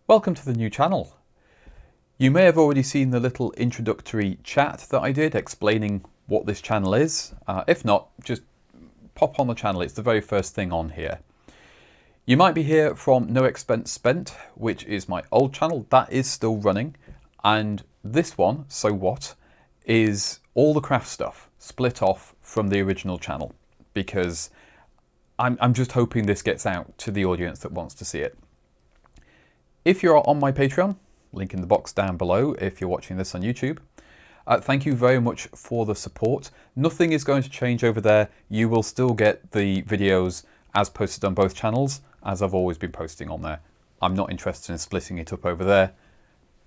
Welcome to the new channel. You may have already seen the little introductory chat that I did explaining what this channel is. If not, just pop on the channel, it's the very first thing on here. You might be here from No Expense Spent, which is my old channel, that is still running. And this one, So What, is all the craft stuff split off from the original channel, because I'm just hoping this gets out to the audience that wants to see it. If you're on my Patreon, link in the box down below if you're watching this on YouTube, thank you very much for the support. Nothing is going to change over there. You will still get the videos as posted on both channels, as I've always been posting on there. I'm not interested in splitting it up over there.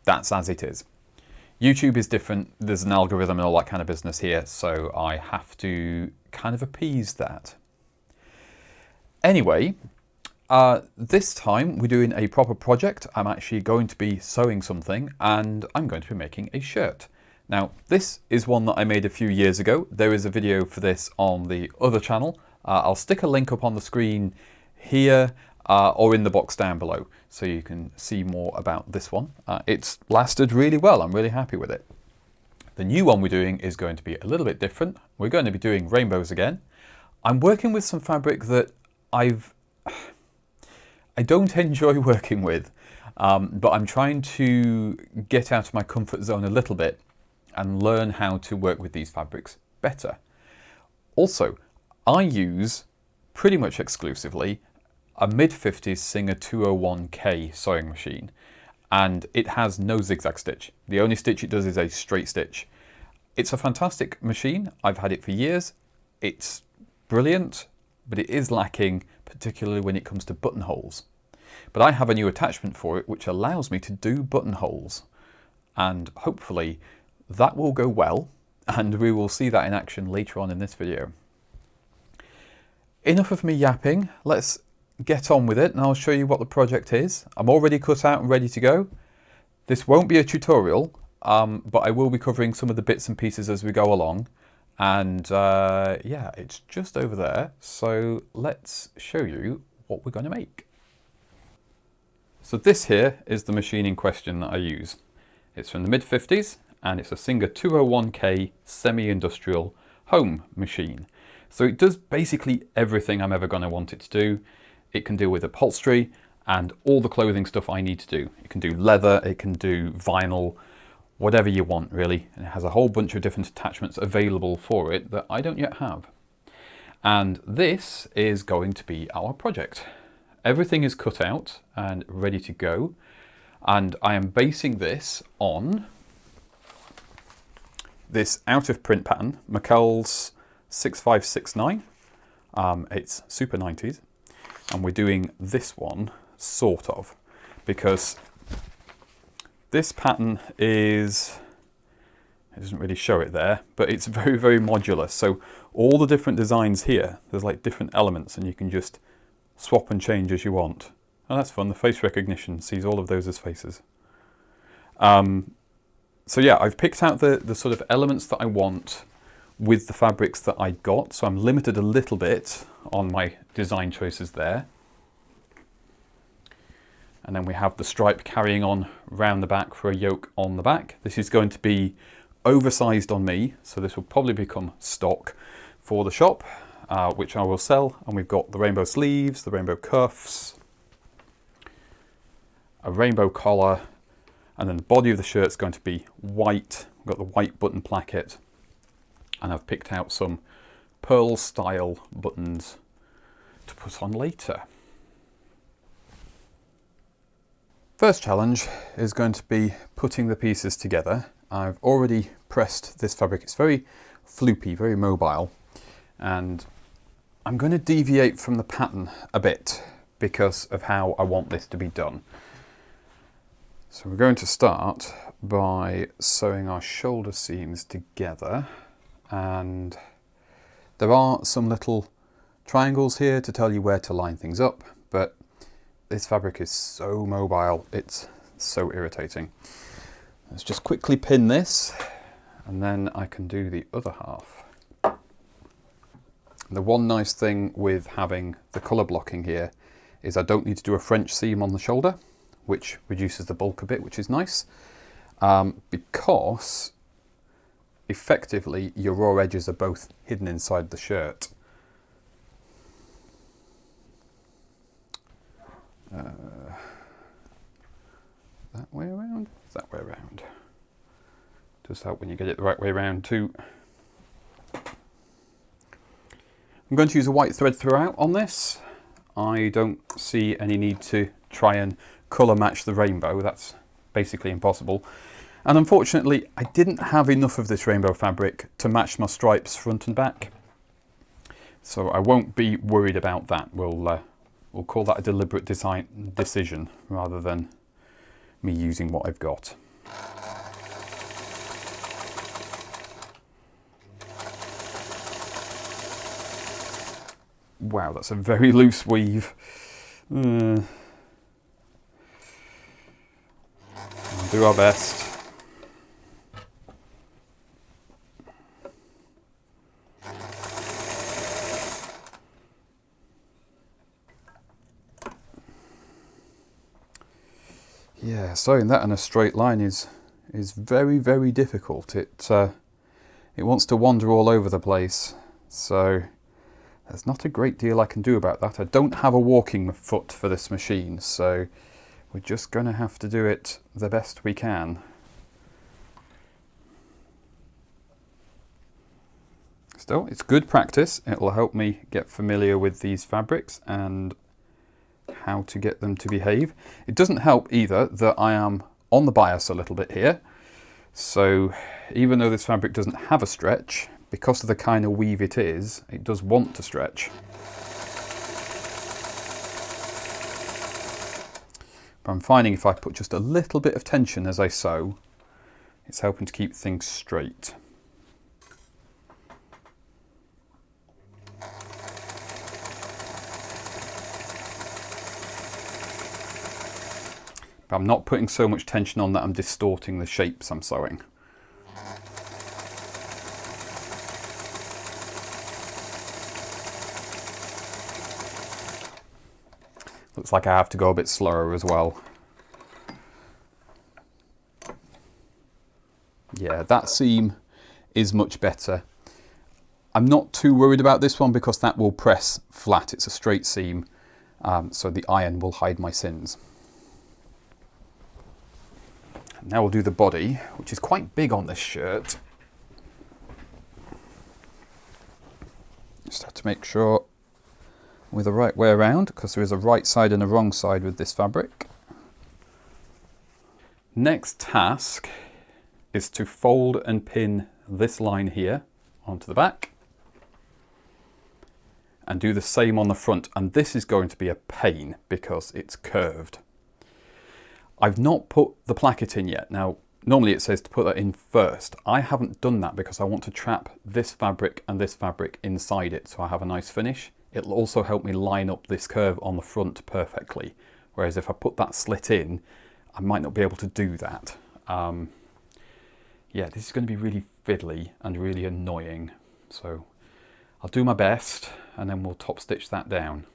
That's as it is. YouTube is different. There's an algorithm and all that kind of business here, so I have to kind of appease that. Anyway, this time we're doing a proper project. I'm actually going to be sewing something and I'm going to be making a shirt. Now, this is one that I made a few years ago. There is a video for this on the other channel. I'll stick a link up on the screen here or in the box down below so you can see more about this one. It's lasted really well. I'm really happy with it. The new one we're doing is going to be a little bit different. We're going to be doing rainbows again. I'm working with some fabric that I don't enjoy working with, but I'm trying to get out of my comfort zone a little bit and learn how to work with these fabrics better. Also, I use pretty much exclusively a mid-50s Singer 201K sewing machine, and it has no zigzag stitch. The only stitch it does is a straight stitch. It's a fantastic machine. I've had it for years. It's brilliant, but it is lacking, particularly when it comes to buttonholes. But I have a new attachment for it which allows me to do buttonholes, and hopefully that will go well, and we will see that in action later on in this video. Enough of me yapping, let's get on with it and I'll show you what the project is. I'm already cut out and ready to go. This won't be a tutorial, but I will be covering some of the bits and pieces as we go along. And yeah, it's just over there. So let's show you what we're going to make. So this here is the machine in question that I use. It's from the mid-50s and it's a Singer 201K semi-industrial home machine. So it does basically everything I'm ever going to want it to do. It can deal with upholstery and all the clothing stuff I need to do. It can do leather, it can do vinyl, whatever you want really. And it has a whole bunch of different attachments available for it that I don't yet have. And this is going to be our project. Everything is cut out and ready to go. And I am basing this on this out of print pattern, McCall's 6569. It's super 90s. And we're doing this one, sort of, because this pattern is, it doesn't really show it there, but it's very, very modular. So all the different designs here, there's like different elements and you can just swap and change as you want. Oh, that's fun. The face recognition sees all of those as faces. So yeah, I've picked out the sort of elements that I want with the fabrics that I got. So I'm limited a little bit on my design choices there. And then we have the stripe carrying on round the back for a yoke on the back. This is going to be oversized on me, so this will probably become stock for the shop, which I will sell. And we've got the rainbow sleeves, the rainbow cuffs, a rainbow collar, and then the body of the shirt is going to be white. We've got the white button placket, and I've picked out some pearl style buttons to put on later. First challenge is going to be putting the pieces together. I've already pressed this fabric. It's very floopy, very mobile, and I'm going to deviate from the pattern a bit because of how I want this to be done. So we're going to start by sewing our shoulder seams together, and there are some little triangles here to tell you where to line things up, but this fabric is so mobile, it's so irritating. Let's just quickly pin this and then I can do the other half. The one nice thing with having the colour blocking here is I don't need to do a French seam on the shoulder, which reduces the bulk a bit, which is nice, because effectively your raw edges are both hidden inside the shirt. That way around? That way around. Does help when you get it the right way around too. I'm going to use a white thread throughout on this. I don't see any need to try and colour match the rainbow. That's basically impossible. And unfortunately, I didn't have enough of this rainbow fabric to match my stripes front and back. So I won't be worried about that. We'll call that a deliberate decision rather than me using what I've got. Wow, that's a very loose weave. We'll do our best. Yeah, sewing that in a straight line is very, very difficult. It wants to wander all over the place. So there's not a great deal I can do about that. I don't have a walking foot for this machine, so we're just going to have to do it the best we can. Still, it's good practice. It'll help me get familiar with these fabrics and how to get them to behave. It doesn't help either that I am on the bias a little bit here. So even though this fabric doesn't have a stretch, because of the kind of weave it does want to stretch. But I'm finding if I put just a little bit of tension as I sew, it's helping to keep things straight. But I'm not putting so much tension on that I'm distorting the shapes I'm sewing. Looks like I have to go a bit slower as well. Yeah, that seam is much better. I'm not too worried about this one because that will press flat. It's a straight seam, so the iron will hide my sins. Now we'll do the body, which is quite big on this shirt. Just have to make sure we're the right way around, because there is a right side and a wrong side with this fabric. Next task is to fold and pin this line here onto the back and do the same on the front, and this is going to be a pain because it's curved. I've not put the placket in yet. Now, normally it says to put that in first. I haven't done that because I want to trap this fabric and this fabric inside it so I have a nice finish. It'll also help me line up this curve on the front perfectly. Whereas if I put that slit in, I might not be able to do that. Yeah, this is going to be really fiddly and really annoying. So I'll do my best and then we'll top stitch that down.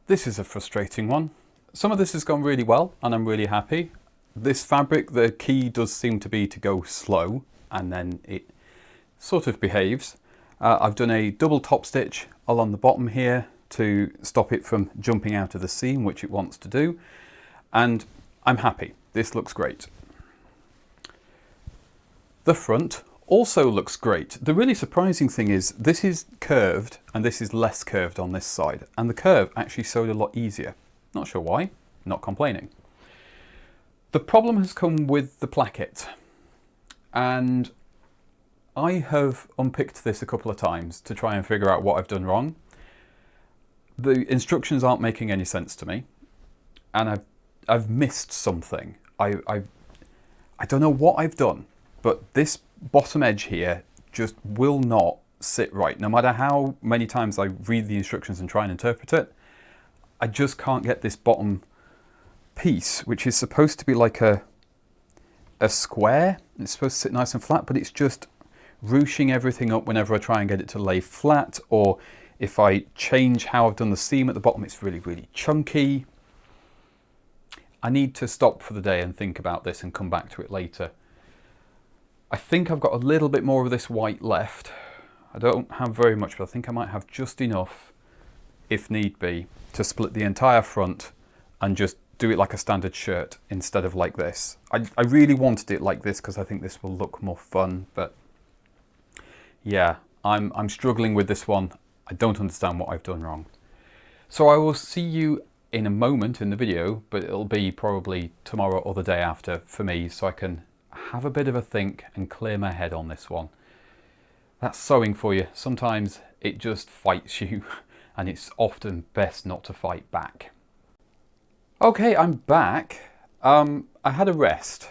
This is a frustrating one. Some of this has gone really well and I'm really happy. This fabric, the key does seem to be to go slow and then it sort of behaves. I've done a double top stitch along the bottom here to stop it from jumping out of the seam, which it wants to do. And I'm happy. This looks great. The front also looks great. The really surprising thing is this is curved and this is less curved on this side. And the curve actually sewed a lot easier. Not sure why, not complaining. The problem has come with the placket. And I have unpicked this a couple of times to try and figure out what I've done wrong. The instructions aren't making any sense to me, and I've missed something. I don't know what I've done, but this bottom edge here just will not sit right. No matter how many times I read the instructions and try and interpret it, I just can't get this bottom piece, which is supposed to be like a square. It's supposed to sit nice and flat, but it's just ruching everything up whenever I try and get it to lay flat, or if I change how I've done the seam at the bottom, it's really, really chunky. I need to stop for the day and think about this and come back to it later. I think I've got a little bit more of this white left. I don't have very much, but I think I might have just enough, if need be, to split the entire front and just do it like a standard shirt instead of like this. I really wanted it like this because I think this will look more fun, but yeah, I'm struggling with this one. I don't understand what I've done wrong. So I will see you in a moment in the video, but it'll be probably tomorrow or the day after for me, so I can have a bit of a think and clear my head on this one. That's sewing for you. Sometimes it just fights you and it's often best not to fight back. Okay, I'm back. I had a rest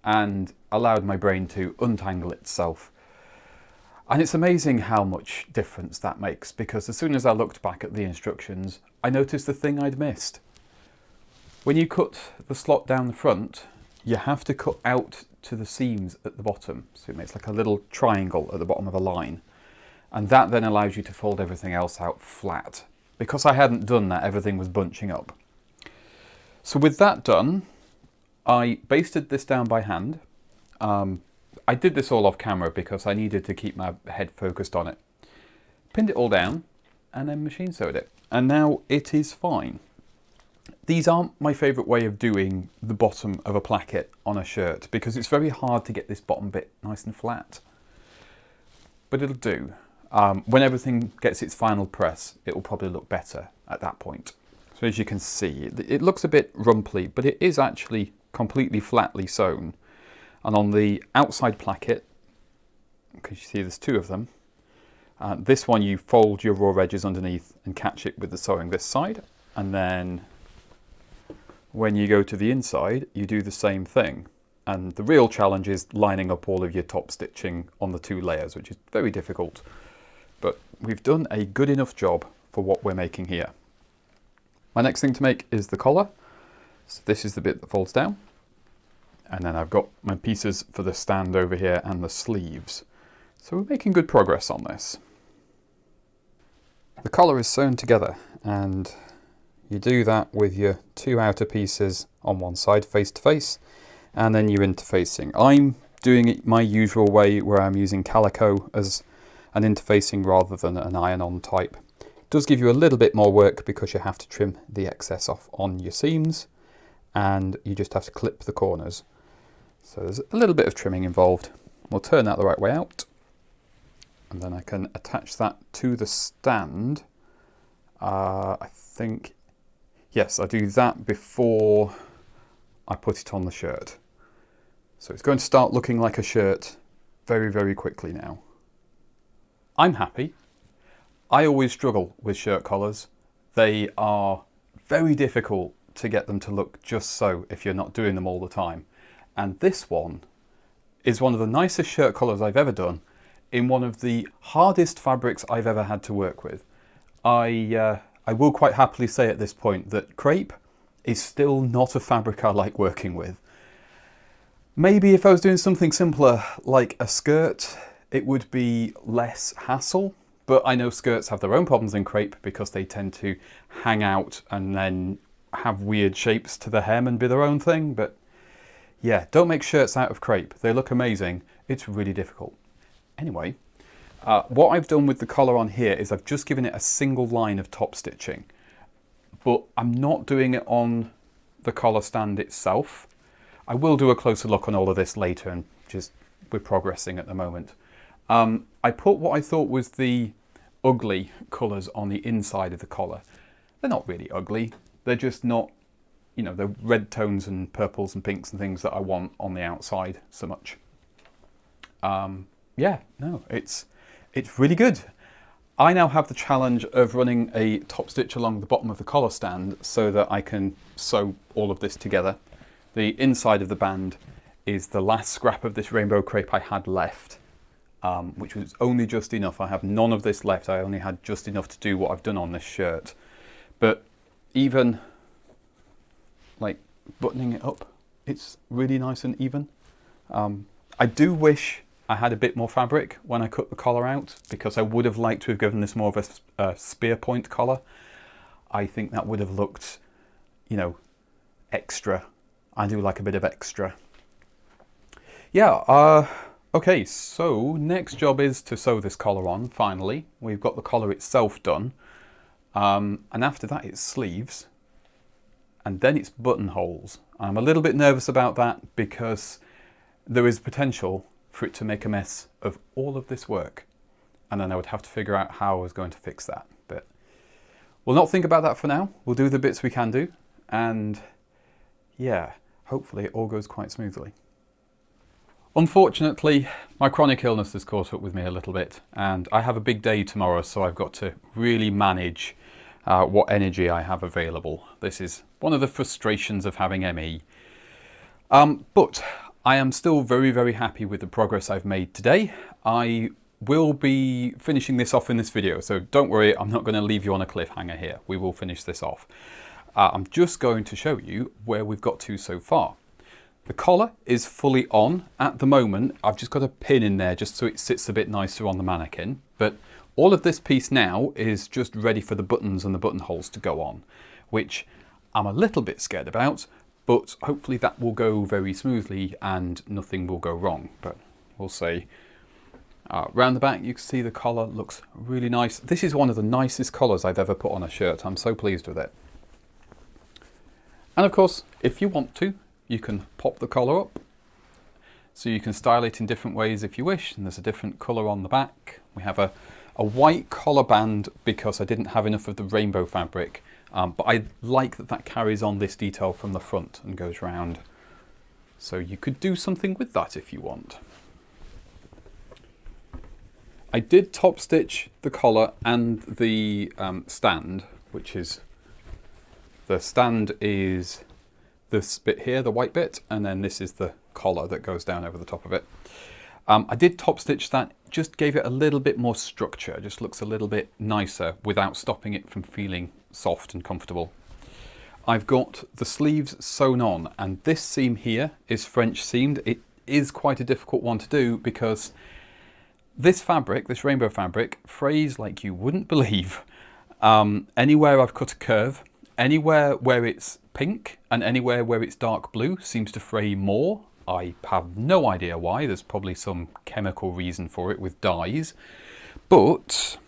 and allowed my brain to untangle itself. And it's amazing how much difference that makes, because as soon as I looked back at the instructions, I noticed the thing I'd missed. When you cut the slot down the front, you have to cut out to the seams at the bottom. So it makes like a little triangle at the bottom of a line. And that then allows you to fold everything else out flat. Because I hadn't done that, everything was bunching up. So with that done, I basted this down by hand. I did this all off camera because I needed to keep my head focused on it. Pinned it all down and then machine sewed it. And now it is fine. These aren't my favourite way of doing the bottom of a placket on a shirt because it's very hard to get this bottom bit nice and flat. But it'll do. When everything gets its final press, it will probably look better at that point. So as you can see, it looks a bit rumply, but it is actually completely flatly sewn. And on the outside placket, because you see there's two of them, this one you fold your raw edges underneath and catch it with the sewing this side. And then when you go to the inside, you do the same thing. And the real challenge is lining up all of your top stitching on the two layers, which is very difficult. But we've done a good enough job for what we're making here. My next thing to make is the collar. So this is the bit that folds down. And then I've got my pieces for the stand over here and the sleeves. So we're making good progress on this. The collar is sewn together, and you do that with your two outer pieces on one side face to face, and then you're interfacing. I'm doing it my usual way where I'm using calico as an interfacing rather than an iron-on type. It does give you a little bit more work because you have to trim the excess off on your seams and you just have to clip the corners. So there's a little bit of trimming involved. We'll turn that the right way out and then I can attach that to the stand. I think, yes, I do that before I put it on the shirt. So it's going to start looking like a shirt very, very quickly now. I'm happy. I always struggle with shirt collars. They are very difficult to get them to look just so if you're not doing them all the time. And this one is one of the nicest shirt collars I've ever done in one of the hardest fabrics I've ever had to work with. I will quite happily say at this point that crepe is still not a fabric I like working with. Maybe if I was doing something simpler like a skirt, it would be less hassle, but I know skirts have their own problems in crepe because they tend to hang out and then have weird shapes to the hem and be their own thing. But yeah, don't make shirts out of crepe. They look amazing. It's really difficult. Anyway, what I've done with the collar on here is I've just given it a single line of top stitching, but I'm not doing it on the collar stand itself. I will do a closer look on all of this later, and just we're progressing at the moment. I put what I thought was the ugly colours on the inside of the collar. They're not really ugly. They're just not, you know, the red tones and purples and pinks and things that I want on the outside so much. Yeah, no, it's really good. I now have the challenge of running a top stitch along the bottom of the collar stand so that I can sew all of this together. The inside of the band is the last scrap of this rainbow crepe I had left, which was only just enough. I have none of this left. I only had just enough to do what I've done on this shirt. But even like buttoning it up, it's really nice and even. I do wish I had a bit more fabric when I cut the collar out, because I would have liked to have given this more of a spear point collar. I think that would have looked, you know, extra. I do like a bit of extra. Yeah, okay, so next job is to sew this collar on, finally. We've got the collar itself done. And after that it's sleeves. And then it's buttonholes. I'm a little bit nervous about that because there is potential for it to make a mess of all of this work. And then I would have to figure out how I was going to fix that. But we'll not think about that for now. We'll do the bits we can do. And yeah, hopefully it all goes quite smoothly. Unfortunately, my chronic illness has caught up with me a little bit, and I have a big day tomorrow, so I've got to really manage what energy I have available. This is one of the frustrations of having ME. But I am still very, very happy with the progress I've made today. I will be finishing this off in this video, so don't worry, I'm not going to leave you on a cliffhanger here. We will finish this off. I'm just going to show you where we've got to so far. The collar is fully on at the moment. I've just got a pin in there just so it sits a bit nicer on the mannequin. But all of this piece now is just ready for the buttons and the buttonholes to go on, which I'm a little bit scared about, but hopefully that will go very smoothly and nothing will go wrong. But we'll see. Round the back you can see the collar looks really nice. This is one of the nicest collars I've ever put on a shirt. I'm so pleased with it. And of course, if you want to, you can pop the collar up, so you can style it in different ways if you wish, and there's a different colour on the back. We have a white collar band because I didn't have enough of the rainbow fabric, but I like that that carries on this detail from the front and goes round. So you could do something with that if you want. I did top stitch the collar and the stand, which is, the stand is this bit here, the white bit, and then this is the collar that goes down over the top of it. I did top stitch that, just gave it a little bit more structure, just looks a little bit nicer without stopping it from feeling soft and comfortable. I've got the sleeves sewn on, and this seam here is French seamed. It is quite a difficult one to do because this fabric, this rainbow fabric, frays like you wouldn't believe. Anywhere I've cut a curve, anywhere where it's pink and anywhere where it's dark blue seems to fray more. I have no idea why. There's probably some chemical reason for it with dyes. But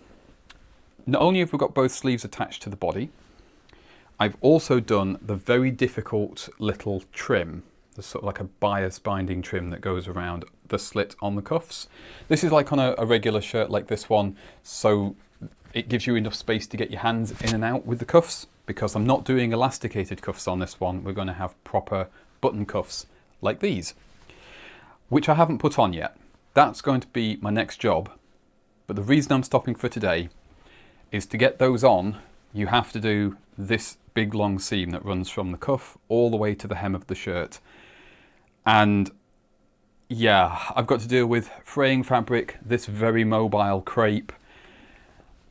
not only have we got both sleeves attached to the body, I've also done the very difficult little trim. There's sort of like a bias binding trim that goes around the slit on the cuffs. This is like on a regular shirt like this one, so it gives you enough space to get your hands in and out with the cuffs. Because I'm not doing elasticated cuffs on this one, we're going to have proper button cuffs like these, which I haven't put on yet. That's going to be my next job. But the reason I'm stopping for today is to get those on, you have to do this big long seam that runs from the cuff all the way to the hem of the shirt. And yeah, I've got to deal with fraying fabric, this very mobile crepe,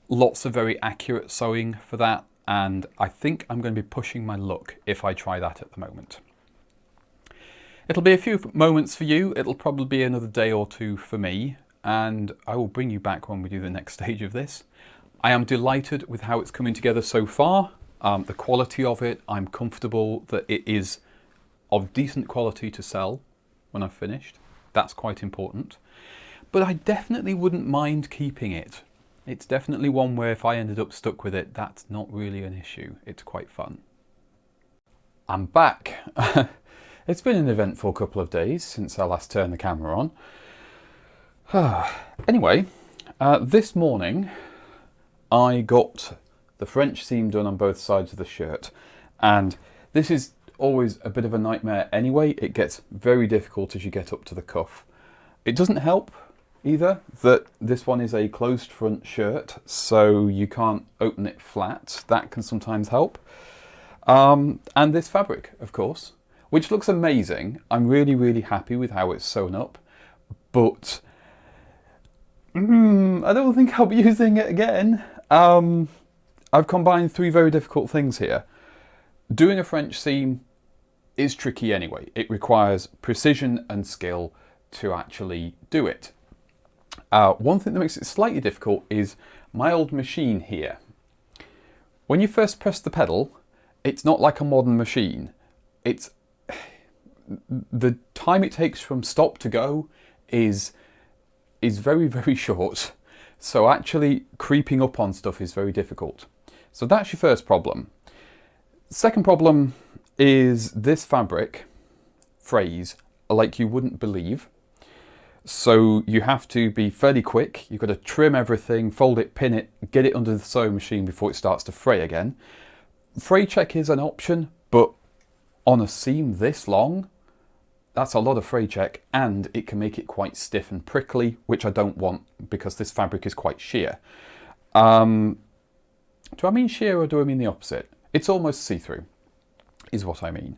lots of very accurate sewing for that. And I think I'm going to be pushing my luck if I try that at the moment. It'll be a few moments for you. It'll probably be another day or two for me. And I will bring you back when we do the next stage of this. I am delighted with how it's coming together so far. The quality of it, I'm comfortable that it is of decent quality to sell when I've finished. That's quite important. But I definitely wouldn't mind keeping it. It's definitely one where if I ended up stuck with it, that's not really an issue. It's quite fun. I'm back. It's been an eventful couple of days since I last turned the camera on. Anyway, this morning I got the French seam done on both sides of the shirt, and this is always a bit of a nightmare anyway. It gets very difficult as you get up to the cuff. It doesn't help either that this one is a closed front shirt, so you can't open it flat. That can sometimes help. And this fabric, of course, which looks amazing. I'm really, really happy with how it's sewn up, but I don't think I'll be using it again. I've combined three very difficult things here. Doing a French seam is tricky anyway. It requires precision and skill to actually do it. One thing that makes it slightly difficult is my old machine here. When you first press the pedal, it's not like a modern machine. it's the time it takes from stop to go is very, very short. So actually creeping up on stuff is very difficult. So that's your first problem. Second problem is this fabric frays like you wouldn't believe. So you have to be fairly quick. You've got to trim everything, fold it, pin it, get it under the sewing machine before it starts to fray again. Fray check is an option, but on a seam this long, that's a lot of fray check, and it can make it quite stiff and prickly, which I don't want because this fabric is quite sheer. Do I mean sheer or do I mean the opposite? It's almost see-through, is what I mean.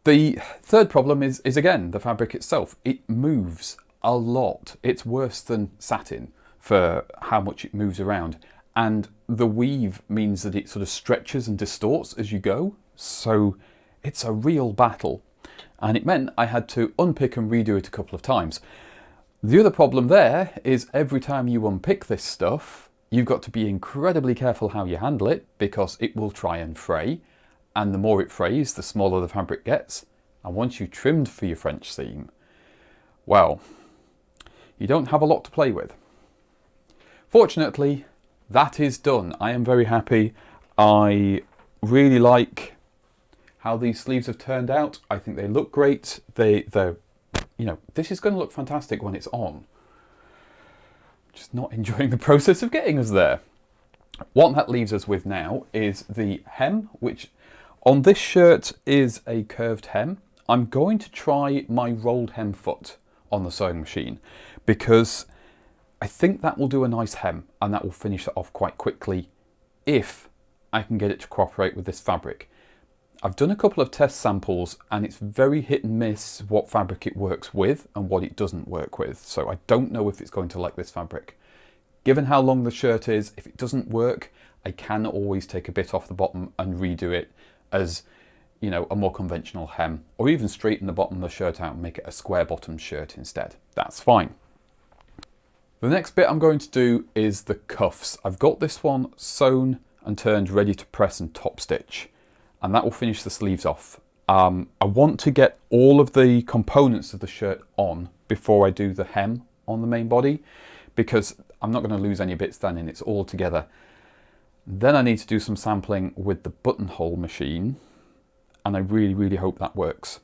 The third problem is again, the fabric itself. It moves a lot. It's worse than satin for how much it moves around. And the weave means that it sort of stretches and distorts as you go. So it's a real battle. And it meant I had to unpick and redo it a couple of times. The other problem there is every time you unpick this stuff, you've got to be incredibly careful how you handle it because it will try and fray. And the more it frays, the smaller the fabric gets. And once you've trimmed for your French seam, well, you don't have a lot to play with. Fortunately, that is done. I am very happy. I really like how these sleeves have turned out. I think they look great. They're, you know, this is going to look fantastic when it's on. Just not enjoying the process of getting us there. What that leaves us with now is the hem, which on this shirt is a curved hem. I'm going to try my rolled hem foot on the sewing machine because I think that will do a nice hem and that will finish it off quite quickly if I can get it to cooperate with this fabric. I've done a couple of test samples and it's very hit and miss what fabric it works with and what it doesn't work with. So I don't know if it's going to like this fabric. Given how long the shirt is, if it doesn't work, I can always take a bit off the bottom and redo it as, you know, a more conventional hem, or even straighten the bottom of the shirt out and make it a square bottom shirt instead. That's fine. The next bit I'm going to do is the cuffs. I've got this one sewn and turned ready to press and top stitch, and that will finish the sleeves off. I want to get all of the components of the shirt on before I do the hem on the main body, because I'm not going to lose any bits then and it's all together. Then I need to do some sampling with the buttonhole machine, and I really, really hope that works.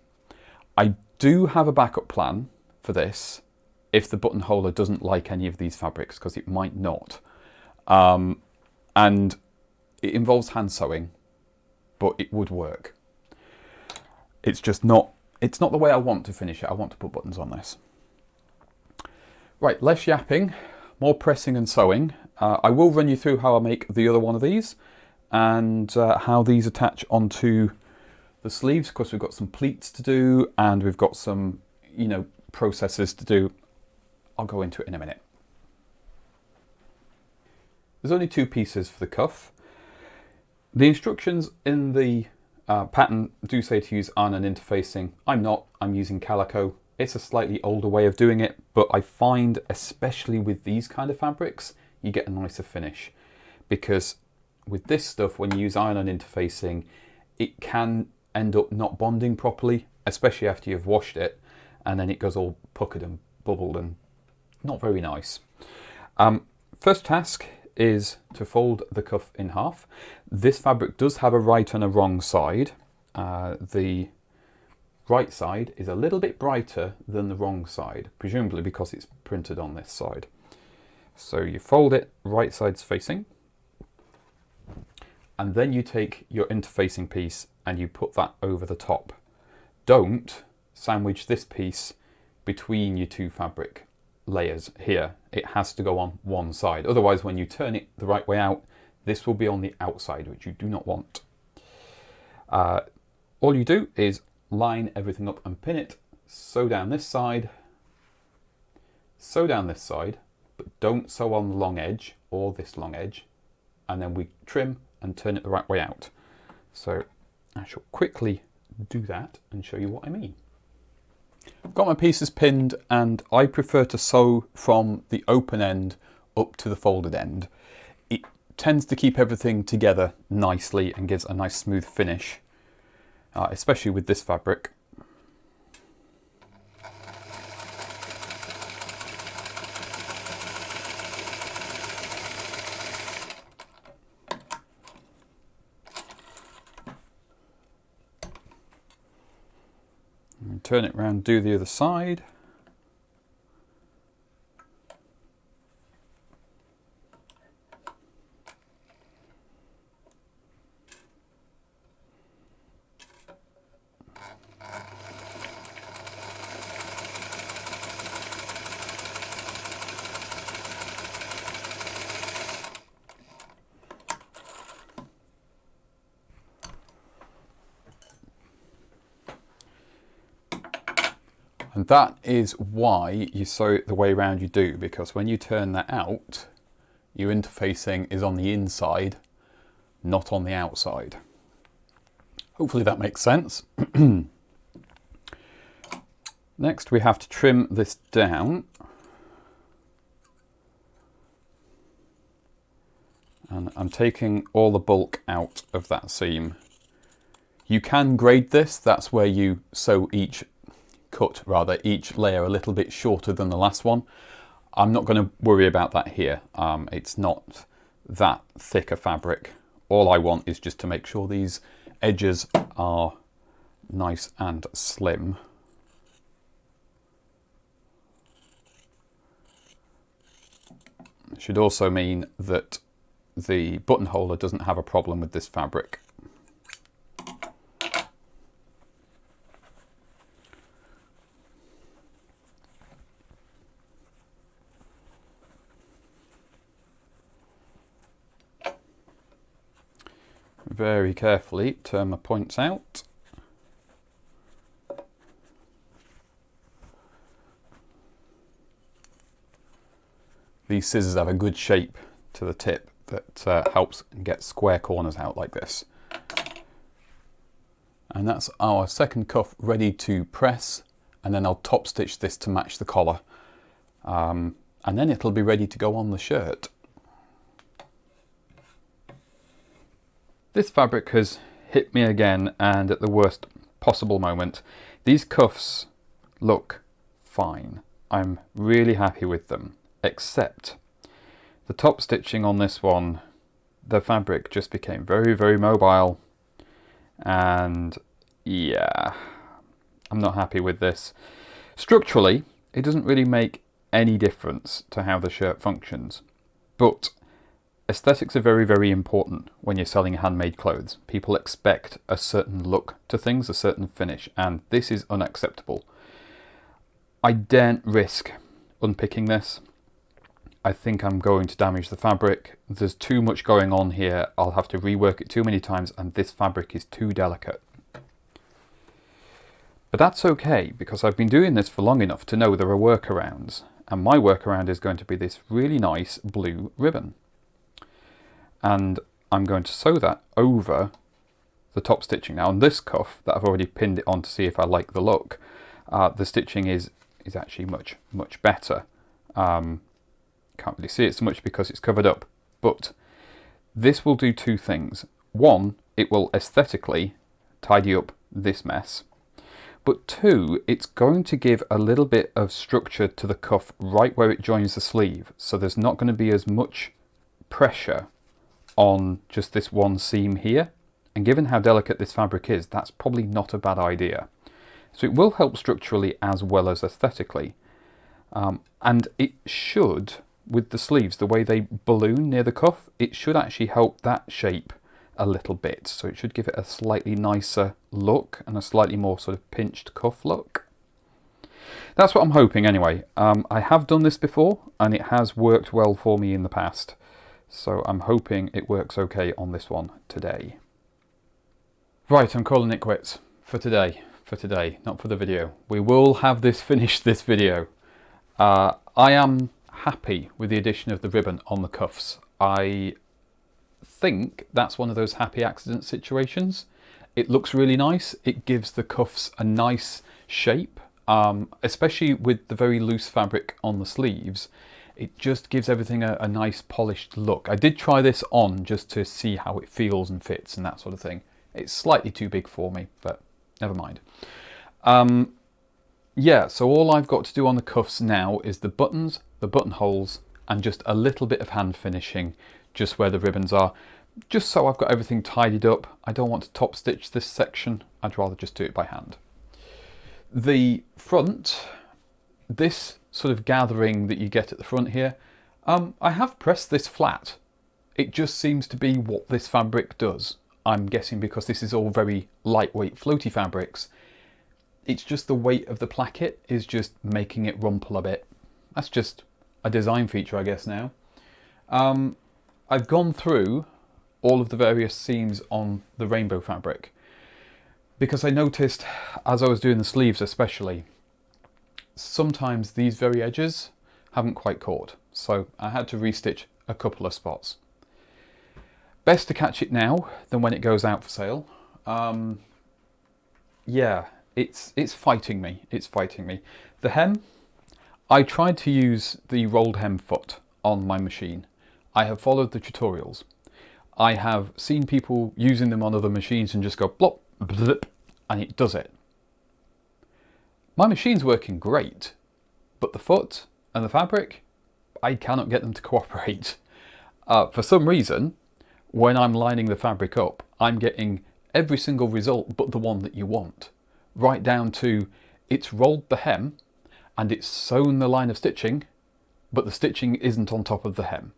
I do have a backup plan for this if the buttonholer doesn't like any of these fabrics, because it might not. And it involves hand sewing, but it would work. It's just not, it's not the way I want to finish it. I want to put buttons on this. Right, less yapping, more pressing and sewing. I will run you through how I make the other one of these and how these attach onto the sleeves. Of course, we've got some pleats to do and we've got some, you know, processes to do. I'll go into it in a minute. There's only two pieces for the cuff. The instructions in the pattern do say to use iron and interfacing. I'm not, I'm using calico. It's a slightly older way of doing it, but I find, especially with these kind of fabrics, you get a nicer finish. Because with this stuff, when you use iron and interfacing, it can end up not bonding properly, especially after you've washed it, and then it goes all puckered and bubbled and not very nice. First task is to fold the cuff in half. This fabric does have a right and a wrong side. The right side is a little bit brighter than the wrong side, presumably because it's printed on this side. So you fold it, right side's facing, and then you take your interfacing piece and you put that over the top. Don't sandwich this piece between your two fabric layers here. It has to go on one side. Otherwise, when you turn it the right way out, this will be on the outside, which you do not want. All you do is line everything up and pin it, sew down this side, sew down this side, but don't sew on the long edge or this long edge, and then we trim and turn it the right way out. So I shall quickly do that and show you what I mean. I've got my pieces pinned and I prefer to sew from the open end up to the folded end. It tends to keep everything together nicely and gives a nice smooth finish. especially with this fabric. And turn it around, do the other side. And that is why you sew it the way around you do, because when you turn that out, your interfacing is on the inside, not on the outside. Hopefully that makes sense. Next, we have to trim this down. And I'm taking all the bulk out of that seam. You can grade this, that's where you sew each layer a little bit shorter than the last one. I'm not going to worry about that here. It's not that thick a fabric. All I want is just to make sure these edges are nice and slim. It should also mean that the button holder doesn't have a problem with this fabric. Very carefully turn my points out. These scissors have a good shape to the tip that helps get square corners out like this. And that's our second cuff ready to press, and then I'll top stitch this to match the collar. And then it'll be ready to go on the shirt. This fabric has hit me again, and at the worst possible moment. These cuffs look fine. I'm really happy with them, except the top stitching on this one, the fabric just became very, very mobile. And yeah, I'm not happy with this. Structurally, it doesn't really make any difference to how the shirt functions, but aesthetics are very, very important when you're selling handmade clothes. People expect a certain look to things, a certain finish, and this is unacceptable. I daren't risk unpicking this. I think I'm going to damage the fabric. There's too much going on here. I'll have to rework it too many times, and this fabric is too delicate. But that's okay, because I've been doing this for long enough to know there are workarounds, and my workaround is going to be this really nice blue ribbon. And I'm going to sew that over the top stitching. Now on this cuff that I've already pinned it on to see if I like the look, the stitching is actually much better. Can't really see it so much because it's covered up, but this will do two things. One, it will aesthetically tidy up this mess, but two, it's going to give a little bit of structure to the cuff right where it joins the sleeve, so there's not going to be as much pressure on just this one seam here, and given how delicate this fabric is, that's probably not a bad idea. So it will help structurally as well as aesthetically, and it should, with the sleeves, the way they balloon near the cuff, it should actually help that shape a little bit, so it should give it a slightly nicer look and a slightly more sort of pinched cuff look. That's what I'm hoping anyway. I have done this before and it has worked well for me in the past. So I'm hoping it works okay on this one today. Right, I'm calling it quits for today, not for the video. We will have this finished this video. I am happy with the addition of the ribbon on the cuffs. I think that's one of those happy accident situations. It looks really nice. It gives the cuffs a nice shape, especially with the very loose fabric on the sleeves. It just gives everything a nice polished look. I did try this on just to see how it feels and fits and that sort of thing. It's slightly too big for me, but never mind. Yeah, so all I've got to do on the cuffs now is the buttons, the buttonholes, and just a little bit of hand finishing just where the ribbons are, just so I've got everything tidied up. I don't want to top stitch this section, I'd rather just do it by hand. The front, this sort of gathering that you get at the front here, I have pressed this flat. It just seems to be what this fabric does. I'm guessing because this is all very lightweight floaty fabrics. It's just the weight of the placket is just making it rumple a bit. That's just a design feature, I guess, now. I've gone through all of the various seams on the rainbow fabric because I noticed, as I was doing the sleeves especially, sometimes these very edges haven't quite caught. So I had to restitch a couple of spots. Best to catch it now than when it goes out for sale. Yeah. It's fighting me, it's fighting me. The hem, I tried to use the rolled hem foot on my machine. I have followed the tutorials. I have seen people using them on other machines and just go blop, blip, and it does it. My machine's working great, but the foot and the fabric, I cannot get them to cooperate. For some reason, when I'm lining the fabric up, I'm getting every single result but the one that you want. Right down to it's rolled the hem and it's sewn the line of stitching, but the stitching isn't on top of the hem.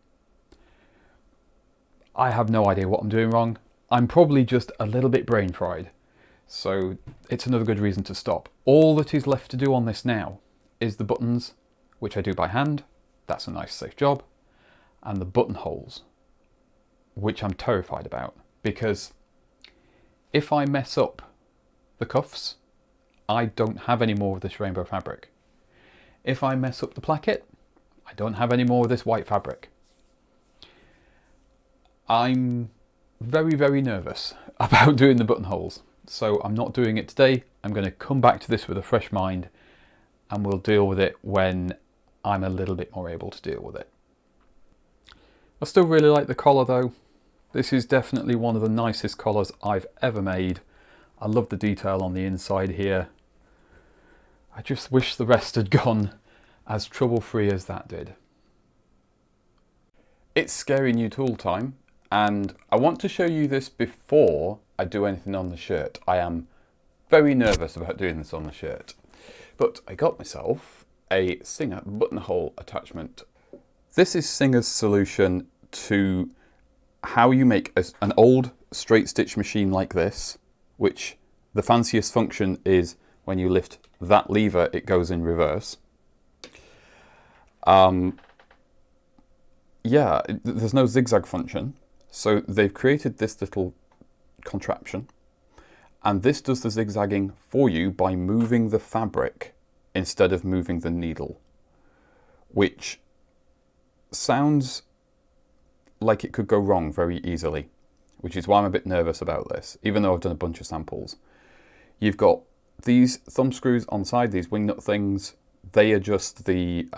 I have no idea what I'm doing wrong. I'm probably just a little bit brain fried. So it's another good reason to stop. All that is left to do on this now is the buttons, which I do by hand. That's a nice safe job. And the buttonholes, which I'm terrified about, because if I mess up the cuffs, I don't have any more of this rainbow fabric. If I mess up the placket, I don't have any more of this white fabric. I'm very, very nervous about doing the buttonholes, so I'm not doing it today. I'm going to come back to this with a fresh mind and we'll deal with it when I'm a little bit more able to deal with it. I still really like the collar though. This is definitely one of the nicest collars I've ever made. I love the detail on the inside here. I just wish the rest had gone as trouble-free as that did. It's scary new tool time, and I want to show you this before I do anything on the shirt. I am very nervous about doing this on the shirt, but I got myself a Singer buttonhole attachment. This is Singer's solution to how you make an old straight stitch machine like this, which the fanciest function is when you lift that lever, it goes in reverse. Yeah, there's no zigzag function. So they've created this little contraption, and this does the zigzagging for you by moving the fabric instead of moving the needle, which sounds like it could go wrong very easily, which is why I'm a bit nervous about this, even though I've done a bunch of samples. You've got these thumb screws on the side, these wing nut things. They adjust the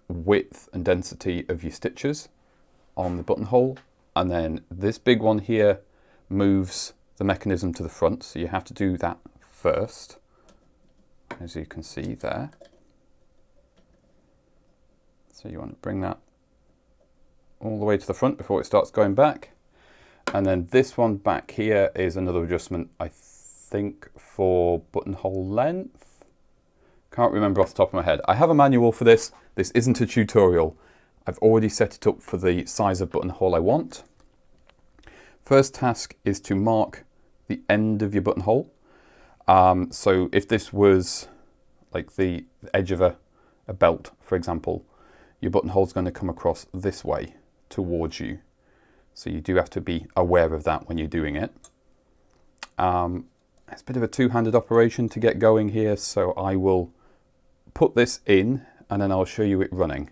width and density of your stitches on the buttonhole. And then this big one here moves the mechanism to the front. So you have to do that first, as you can see there. So you want to bring that all the way to the front before it starts going back. And then this one back here is another adjustment, I think, for buttonhole length. Can't remember off the top of my head. I have a manual for this. This isn't a tutorial. I've already set it up for the size of buttonhole I want. First task is to mark the end of your buttonhole. So if this was like the edge of a belt, for example, your buttonhole is going to come across this way towards you. So you do have to be aware of that when you're doing it. It's a bit of a two-handed operation to get going here, so I will put this in and then I'll show you it running.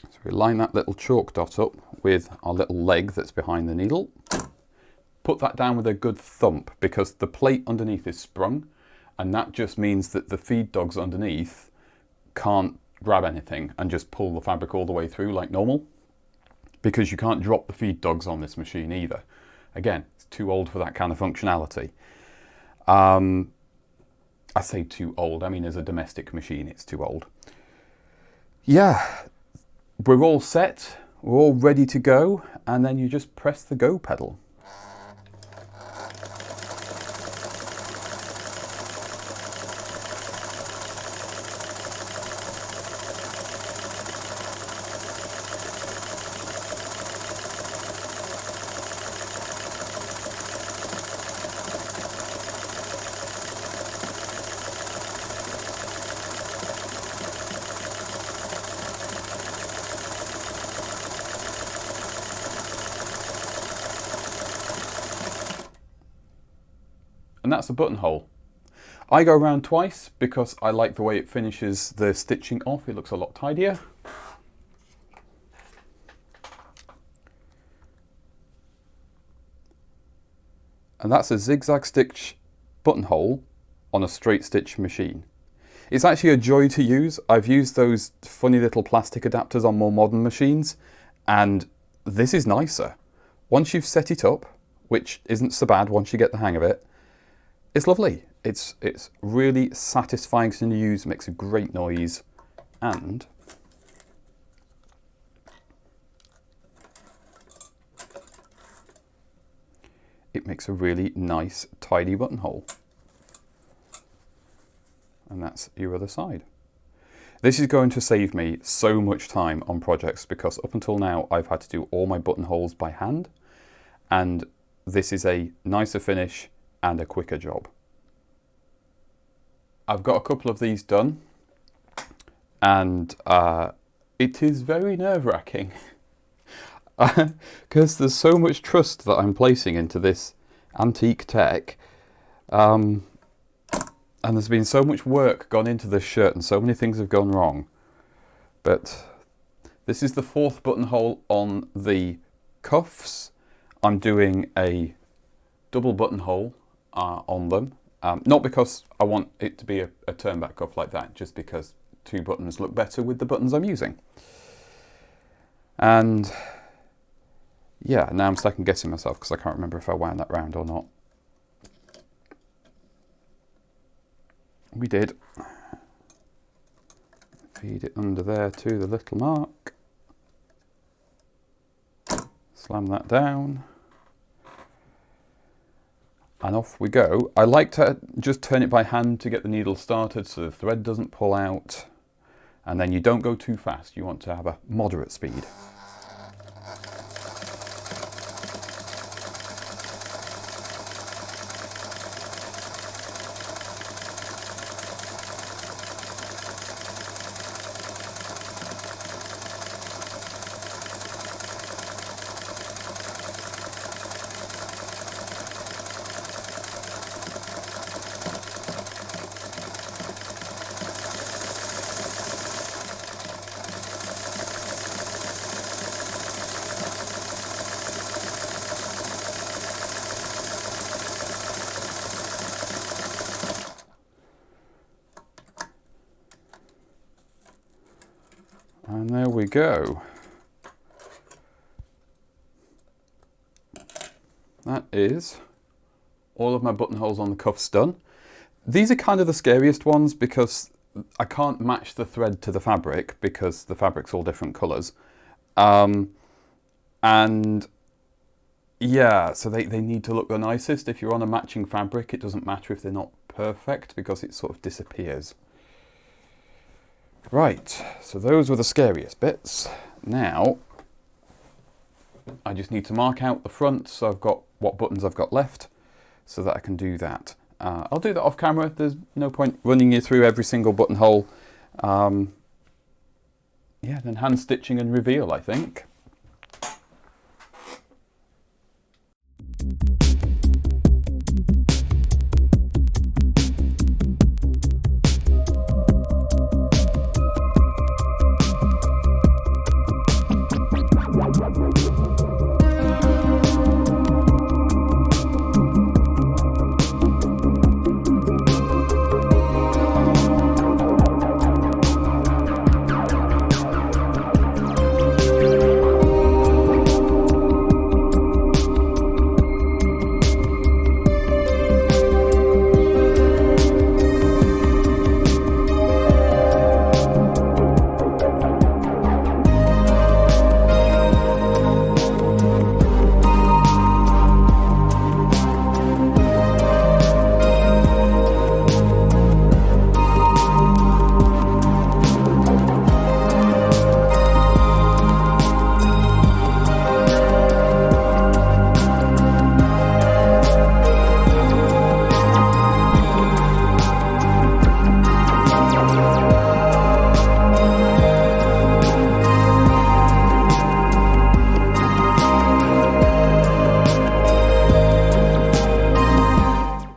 So we line that little chalk dot up with our little leg that's behind the needle. Put that down with a good thump because the plate underneath is sprung, and that just means that the feed dogs underneath can't grab anything and just pull the fabric all the way through like normal, because you can't drop the feed dogs on this machine either. Again, it's too old for that kind of functionality. I say too old, I mean as a domestic machine it's too old. Yeah, we're all set, we're all ready to go, and then you just press the go pedal. And that's the buttonhole. I go around twice because I like the way it finishes the stitching off. It looks a lot tidier. And that's a zigzag stitch buttonhole on a straight stitch machine. It's actually a joy to use. I've used those funny little plastic adapters on more modern machines, and this is nicer. Once you've set it up, which isn't so bad once you get the hang of it, it's lovely. It's really satisfying to use, makes a great noise, and it makes a really nice, tidy buttonhole. And that's your other side. This is going to save me so much time on projects because up until now I've had to do all my buttonholes by hand, and this is a nicer finish and a quicker job. I've got a couple of these done, and it is very nerve-wracking because there's so much trust that I'm placing into this antique tech, and there's been so much work gone into this shirt and so many things have gone wrong. But this is the fourth buttonhole on the cuffs. I'm doing a double buttonhole on them. Not because I want it to be a turn back cuff like that, just because two buttons look better with the buttons I'm using. And yeah, now I'm second guessing myself because I can't remember if I wound that round or not. We did. Feed it under there to the little mark. Slam that down. And off we go. I like to just turn it by hand to get the needle started so the thread doesn't pull out. And then you don't go too fast. You want to have a moderate speed. And there we go. That is all of my buttonholes on the cuffs done. These are kind of the scariest ones because I can't match the thread to the fabric because the fabric's all different colours. And yeah, so they need to look the nicest. If you're on a matching fabric, it doesn't matter if they're not perfect because it sort of disappears. Right, so those were the scariest bits. Now, I just need to mark out the front so I've got what buttons I've got left so that I can do that. I'll do that off camera. There's no point running you through every single buttonhole. Yeah, then hand stitching and reveal, I think.